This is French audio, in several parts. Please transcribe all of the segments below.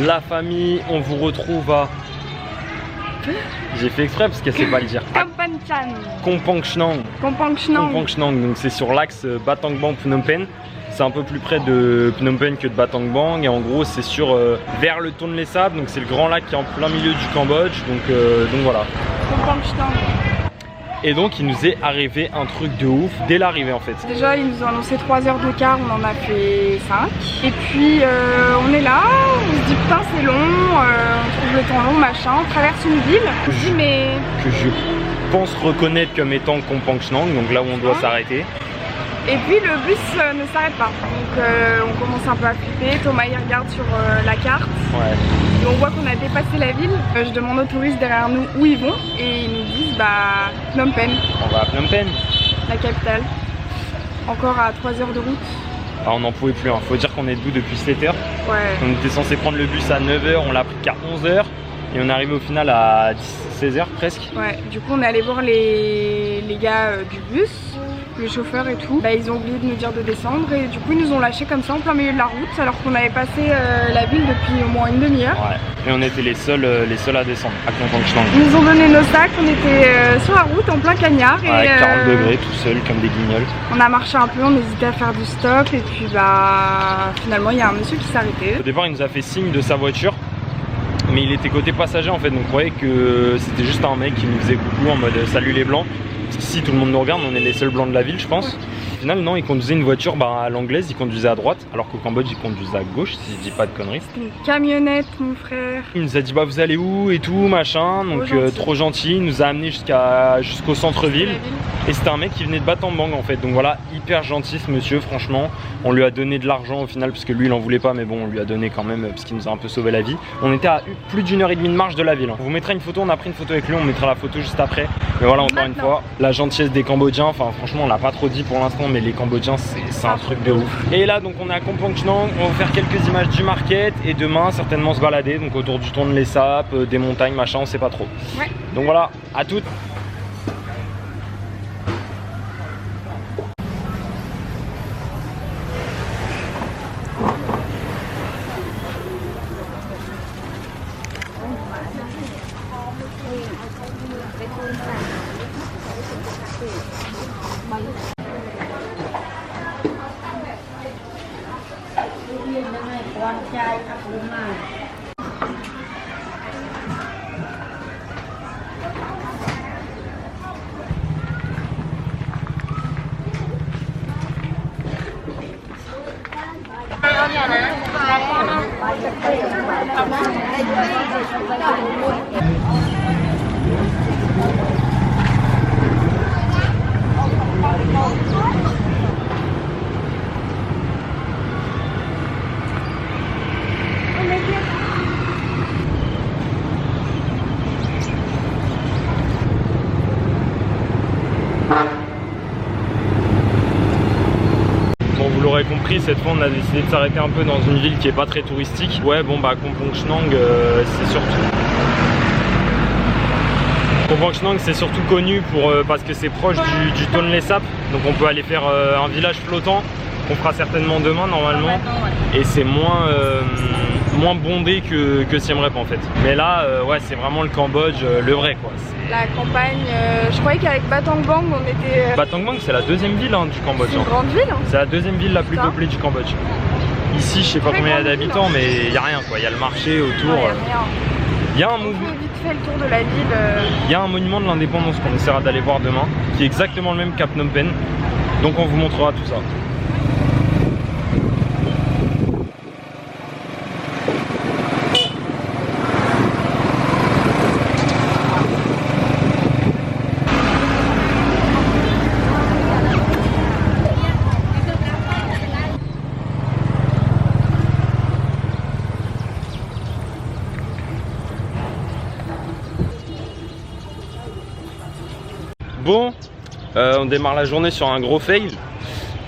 La famille, on vous retrouve à... J'ai fait exprès parce qu'elle sait pas le dire. Kompong Chnang. Donc c'est sur l'axe Battambang Phnom Penh. C'est un peu plus près de Phnom Penh que de Battambang. Et en gros c'est sur vers le Tonlé Sap. Donc c'est le grand lac qui est en plein milieu du Cambodge. Donc voilà. Et donc il nous est arrivé un truc de ouf dès l'arrivée en fait. Déjà ils nous ont annoncé 3 heures de car, on en a fait 5. Et puis on est là, on se dit putain c'est long, on trouve le temps long machin, on traverse une ville. Que je pense reconnaître comme étant Kompong Chnang, donc là où on doit s'arrêter. Et puis le bus ne s'arrête pas. Donc on commence un peu à flipper, Thomas il regarde sur la carte. Ouais. Et on voit qu'on a dépassé la ville. Je demande aux touristes derrière nous où ils vont et ils nous disent bah Phnom Penh. On va à Phnom Penh, la capitale. Encore à 3 heures de route. Ah, on n'en pouvait plus, hein. Faut dire qu'on est debout depuis 7h. Ouais. On était censé prendre le bus à 9h, on l'a pris qu'à 11h. Et on est arrivé au final à 16h presque. Ouais, du coup on est allé voir les gars du bus, le chauffeur et tout. Bah, ils ont oublié de nous dire de descendre et du coup ils nous ont lâchés comme ça en plein milieu de la route alors qu'on avait passé la ville depuis au moins une demi-heure. Ouais, et on était les seuls à descendre à Kompong Chnang. Ils nous ont donné nos sacs, on était sur la route en plein cagnard. Avec et 40 degrés tout seul comme des guignols. On a marché un peu, on hésitait à faire du stop et puis bah finalement il y a un monsieur qui s'est arrêté. Au départ il nous a fait signe de sa voiture. Mais il était côté passager en fait, donc on croyait que c'était juste un mec qui nous faisait coucou en mode salut les blancs. Parce qu'ici tout le monde nous regarde, on est les seuls blancs de la ville je pense. Au final non, il conduisait une voiture à l'anglaise, il conduisait à droite, alors qu'au Cambodge il conduisait à gauche si je dis pas de conneries. C'était une camionnette mon frère. Il nous a dit bah vous allez où et tout machin, donc trop gentil, il nous a amené jusqu'au centre-ville. Et c'était un mec qui venait de Battambang en fait, donc voilà, hyper gentil ce monsieur franchement. On lui a donné de l'argent au final parce que lui il en voulait pas, mais bon on lui a donné quand même parce qu'il nous a un peu sauvé la vie. On était à plus d'1h30 de marche de la ville. On vous mettra une photo, on a pris une photo avec lui, on mettra la photo juste après. Mais voilà encore une fois, la gentillesse des Cambodgiens, enfin franchement on l'a pas trop dit pour l'instant, mais les Cambodgiens c'est un truc de ouf. Et là donc on est à Kompong Chnang, on va faire quelques images du market et demain certainement se balader, donc autour du Tonlé Sap, des montagnes machin, on sait pas trop. Ouais. Donc voilà, à toutes. Compris, cette fois on a décidé de s'arrêter un peu dans une ville qui est pas très touristique. Ouais bon bah Kompong Chnang c'est surtout Kompong Chnang c'est surtout connu pour parce que c'est proche du Tonlé Sap, donc on peut aller faire un village flottant qu'on fera certainement demain normalement, et c'est moins bondé que Siem Reap en fait. Mais là ouais c'est vraiment le Cambodge le vrai quoi. La campagne, je croyais qu'avec Battambang on était... Battambang c'est la deuxième ville du Cambodge. C'est une grande ville hein. C'est la deuxième ville la plus peuplée du Cambodge. Ici je sais pas combien il y a d'habitants mais il n'y a rien quoi, il y a le marché autour. Il y a un mouvement. Vite fait le tour de la ville. Il y a un monument de l'indépendance qu'on essaiera d'aller voir demain, qui est exactement le même qu'à Phnom Penh. Donc on vous montrera tout ça. Bon, on démarre la journée sur un gros fail.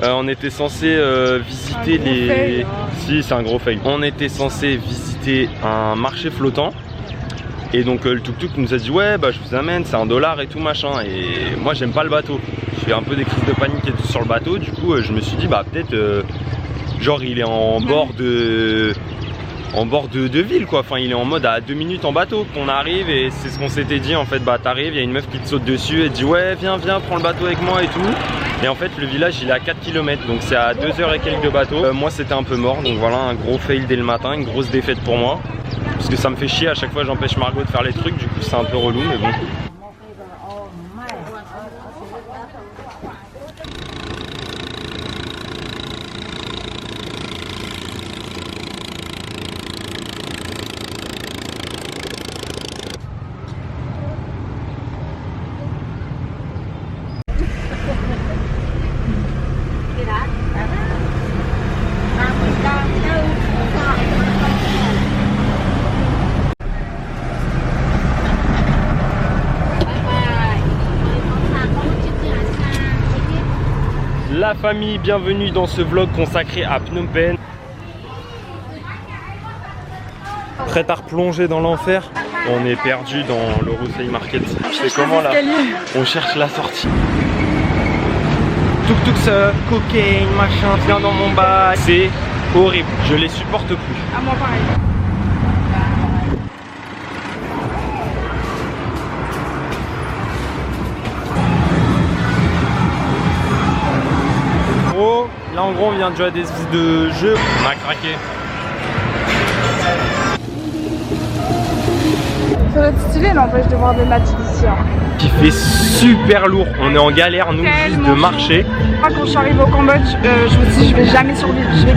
On était censé visiter les... Si, c'est un gros fail. On était censé visiter un marché flottant. Et donc le tuk-tuk nous a dit ouais bah je vous amène, c'est $1 et tout machin. Et moi j'aime pas le bateau. Je fais un peu des crises de panique et tout sur le bateau. Du coup je me suis dit bah peut-être genre il est en bord en bord de ville quoi. Enfin il est en mode à 2 minutes en bateau qu'on arrive et c'est ce qu'on s'était dit en fait. Bah t'arrives, il y a une meuf qui te saute dessus et te dit ouais viens prends le bateau avec moi et tout. Et en fait le village il est à 4 km donc c'est à 2 heures et quelques de bateau. Moi c'était un peu mort donc voilà un gros fail dès le matin, une grosse défaite pour moi. Parce que ça me fait chier à chaque fois j'empêche Margot de faire les trucs, du coup c'est un peu relou mais bon. La famille, bienvenue dans ce vlog consacré à Phnom Penh. Prête à replonger dans l'enfer. On est perdu dans le Rousey Market. C'est comment là? On cherche la sortie. Tuk-tuk, cocaine, machin, viens dans mon bac. C'est horrible, je les supporte plus. À moi pareil. Là en gros on vient de jouer à des espèces de jeux. On a craqué. Ça doit être stylé n'empêche de voir des natifs ici. Hein. Qui fait super lourd. On est en galère nous juste de marcher. Moi quand je suis arrivée au Cambodge, je me suis dit je vais jamais survivre, je vais